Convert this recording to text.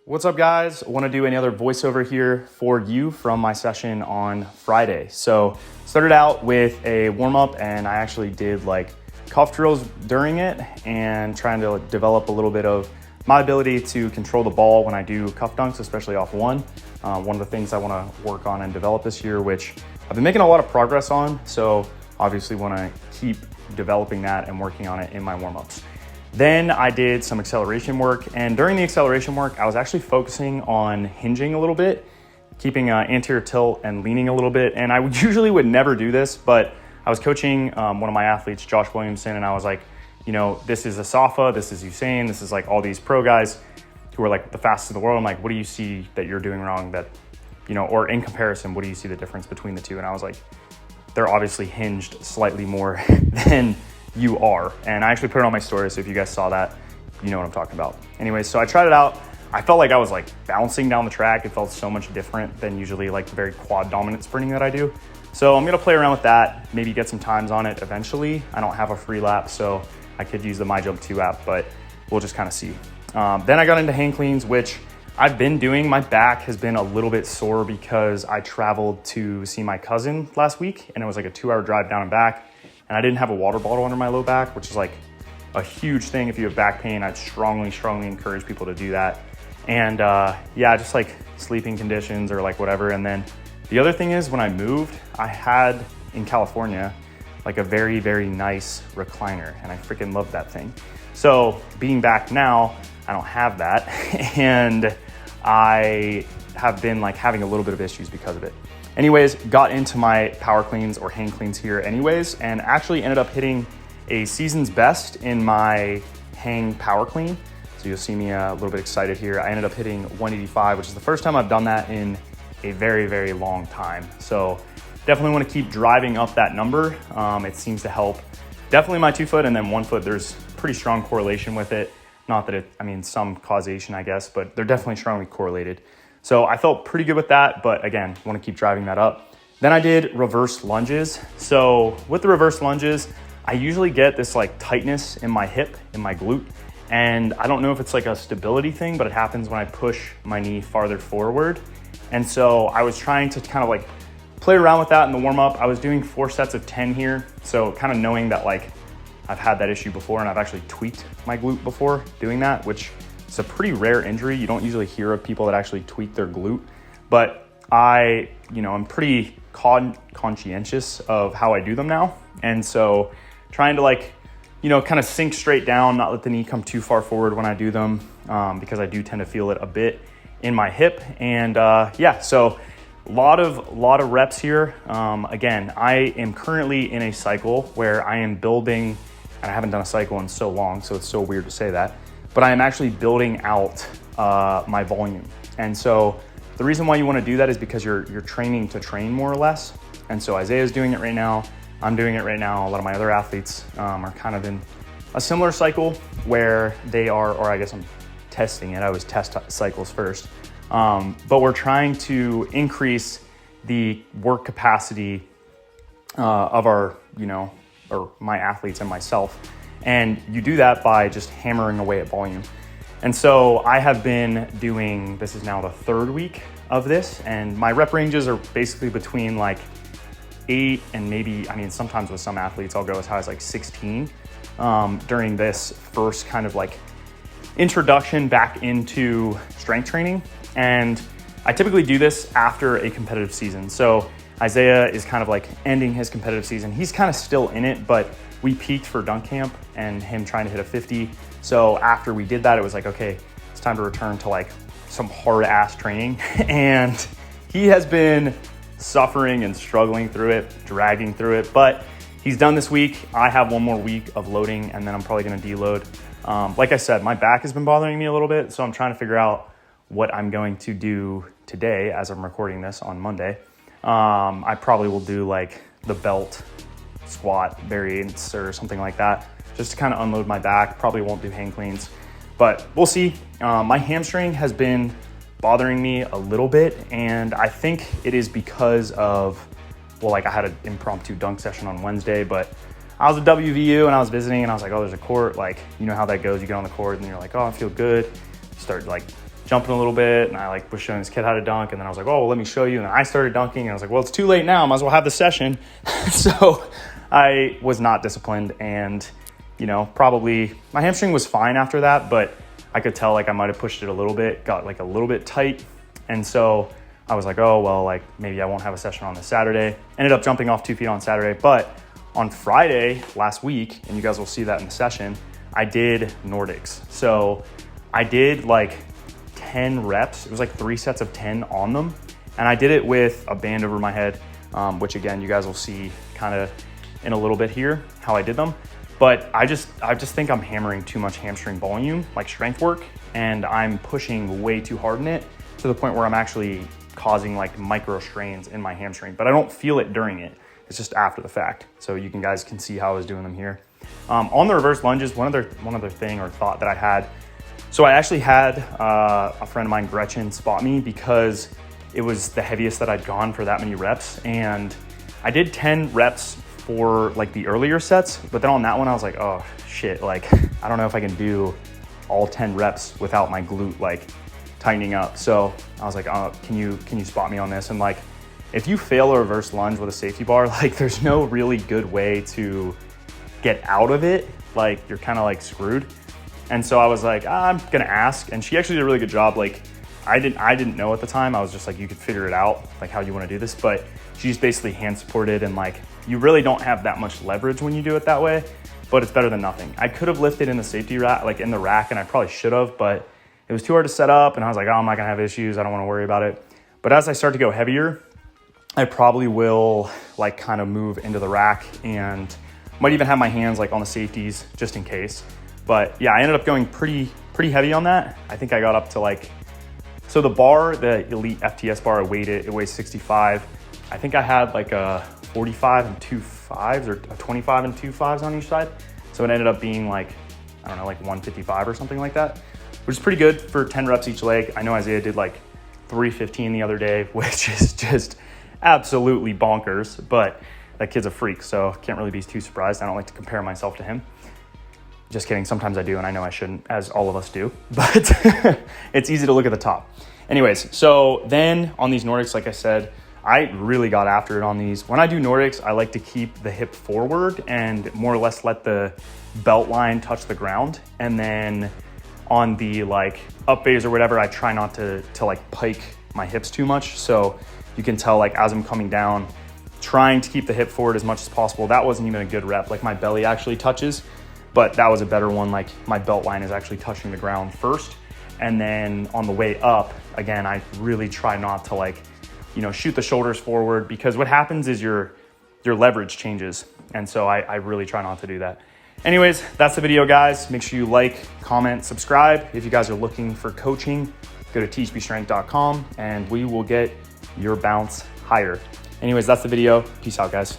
What's up, guys? I want to do another voiceover here for you from my session on Friday. So started out with a warm-up and I actually did like cuff drills during it and trying to develop a little bit of my ability to control the ball when I do cuff dunks, especially off one. One of the things I want to work on and develop this year, which I've been making a lot of progress on. So obviously want to keep developing that and working on it in my warm-ups. Then I did some acceleration work, and during the acceleration work, I was actually focusing on hinging a little bit, keeping anterior tilt and leaning a little bit. And I usually would never do this, but I was coaching one of my athletes, Josh Williamson, and I was like, you know, this is Asafa, this is Usain, this is like all these pro guys who are like the fastest in the world. I'm like, what do you see that you're doing wrong that, you know, or in comparison, what do you see the difference between the two? And I was like, they're obviously hinged slightly more than you are. And I actually put it on my story, so if you guys saw that, you know what I'm talking about. Anyways, so I tried it out. I felt like I was like bouncing down the track. It felt so much different than usually like the very quad dominant sprinting that I do. So I'm gonna play around with that, maybe get some times on it eventually. I don't have a free lap, so I could use the MyJump 2 app, but we'll just kind of see. Then I got into hang cleans, which I've been doing. My back has been a little bit sore because I traveled to see my cousin last week, and it was like a 2-hour drive down and back. And I didn't have a water bottle under my low back, which is like a huge thing. If you have back pain, I'd strongly encourage people to do that. And yeah, just like sleeping conditions or like whatever. And then the other thing is when I moved, I had in California, like a very, very nice recliner, and I freaking love that thing. So being back now, I don't have that. And I have been like having a little bit of issues because of it. Anyways, got into my power cleans or hang cleans here anyways, and actually ended up hitting a season's best in my hang power clean. So you'll see me a little bit excited here. I ended up hitting 185, which is the first time I've done that in a very, very long time. So definitely want to keep driving up that number. It seems to help definitely my 2 foot, and then 1 foot, there's pretty strong correlation with it. Not that it, I mean, some causation, I guess, but they're definitely strongly correlated. So I felt pretty good with that, but again, want to keep driving that up. Then I did reverse lunges. So with the reverse lunges, I usually get this like tightness in my hip, in my glute. And I don't know if it's like a stability thing, but it happens when I push my knee farther forward. And so I was trying to kind of like play around with that in the warm up. I was doing 4 sets of 10 here. So kind of knowing that like I've had that issue before, and I've actually tweaked my glute before doing that, which it's a pretty rare injury. You don't usually hear of people that actually tweak their glute, but I'm pretty conscientious of how I do them now. And so trying to like, kind of sink straight down, not let the knee come too far forward when I do them, because I do tend to feel it a bit in my hip. And yeah, so a lot of reps here. Again, I am currently in a cycle where I am building, and I haven't done a cycle in so long, so it's so weird to say that, but I am actually building out my volume. And so the reason why you want to do that is because you're training to train more or less. And so Isaiah's doing it right now. I'm doing it right now. A lot of my other athletes are kind of in a similar cycle where they are, or I guess I'm testing it. I always test cycles first. But we're trying to increase the work capacity of our, or my athletes and myself. And you do that by just hammering away at volume. And so I have been doing, this is now the 3rd week of this, and my rep ranges are basically between like 8 and maybe, sometimes with some athletes, I'll go as high as like 16 during this first kind of like introduction back into strength training. And I typically do this after a competitive season. So Isaiah is kind of like ending his competitive season. He's kind of still in it, but we peaked for dunk camp and him trying to hit a 50. So after we did that, it was like, okay, it's time to return to like some hard ass training. And he has been suffering and struggling through it, dragging through it, but he's done this week. I have 1 more week of loading, and then I'm probably going to deload. Like I said, my back has been bothering me a little bit, so I'm trying to figure out what I'm going to do today as I'm recording this on Monday. I probably will do like the belt squat variants or something like that, just to kind of unload my back. Probably won't do hang cleans, but we'll see. My hamstring has been bothering me a little bit, and I think it is because of, I had an impromptu dunk session on Wednesday, but I was at WVU and I was visiting, and I was like, oh, there's a court. Like, you know how that goes. You get on the court and you're like, oh, I feel good. Start like jumping a little bit, and I like was showing this kid how to dunk, and then I was like, oh, well, let me show you. And then I started dunking, and I was like, well, it's too late now. I might as well have the session. So I was not disciplined, and probably my hamstring was fine after that, but I could tell like I might have pushed it a little bit, got like a little bit tight. And so I was like, oh, well, like maybe I won't have a session on this Saturday. Ended up jumping off 2 feet on Saturday, but on Friday last week, and you guys will see that in the session, I did Nordics. So I did like 10 reps. It was like 3 sets of 10 on them. And I did it with a band over my head, which again, you guys will see kind of in a little bit here how I did them. But I just think I'm hammering too much hamstring volume, like strength work, and I'm pushing way too hard in it to the point where I'm actually causing like micro strains in my hamstring, but I don't feel it during it. It's just after the fact. So you guys can see how I was doing them here. On the reverse lunges, one other thing or thought that I had. So I actually had a friend of mine, Gretchen, spot me because it was the heaviest that I'd gone for that many reps. And I did 10 reps for like the earlier sets, but then on that one, I was like, oh shit, like, I don't know if I can do all 10 reps without my glute like tightening up. So I was like, oh, can you spot me on this? And like, if you fail a reverse lunge with a safety bar, like there's no really good way to get out of it. Like you're kind of like screwed. And so I was like, I'm gonna ask. And she actually did a really good job. Like I didn't know at the time. I was just like, you could figure it out, like how you wanna do this. But she just basically hand supported, and like, you really don't have that much leverage when you do it that way, but it's better than nothing. I could have lifted in the safety rack, like in the rack, and I probably should have, but it was too hard to set up. And I was like, oh, I'm not gonna have issues. I don't wanna worry about it. But as I start to go heavier, I probably will like kind of move into the rack and might even have my hands like on the safeties just in case. But yeah, I ended up going pretty heavy on that. I think I got up to like, so the bar, the Elite FTS bar, it weighs 65. I think I had like a 45 and 2 5s or a 25 and 2 5s on each side. So it ended up being like, I don't know, like 155 or something like that, which is pretty good for 10 reps each leg. I know Isaiah did like 315 the other day, which is just absolutely bonkers, but that kid's a freak, so can't really be too surprised. I don't like to compare myself to him. Just kidding, sometimes I do, and I know I shouldn't, as all of us do, but it's easy to look at the top. Anyways, so then on these Nordics, like I said, I really got after it on these. When I do Nordics, I like to keep the hip forward and more or less let the belt line touch the ground. And then on the like up phase or whatever, I try not to like pike my hips too much. So you can tell like as I'm coming down, trying to keep the hip forward as much as possible. That wasn't even a good rep. Like my belly actually touches, but that was a better one. Like my belt line is actually touching the ground first. And then on the way up, again, I really try not to like, shoot the shoulders forward, because what happens is your leverage changes. And so I really try not to do that. Anyways, that's the video, guys. Make sure you like, comment, subscribe. If you guys are looking for coaching, go to THPStrength.com and we will get your bounce higher. Anyways, that's the video. Peace out, guys.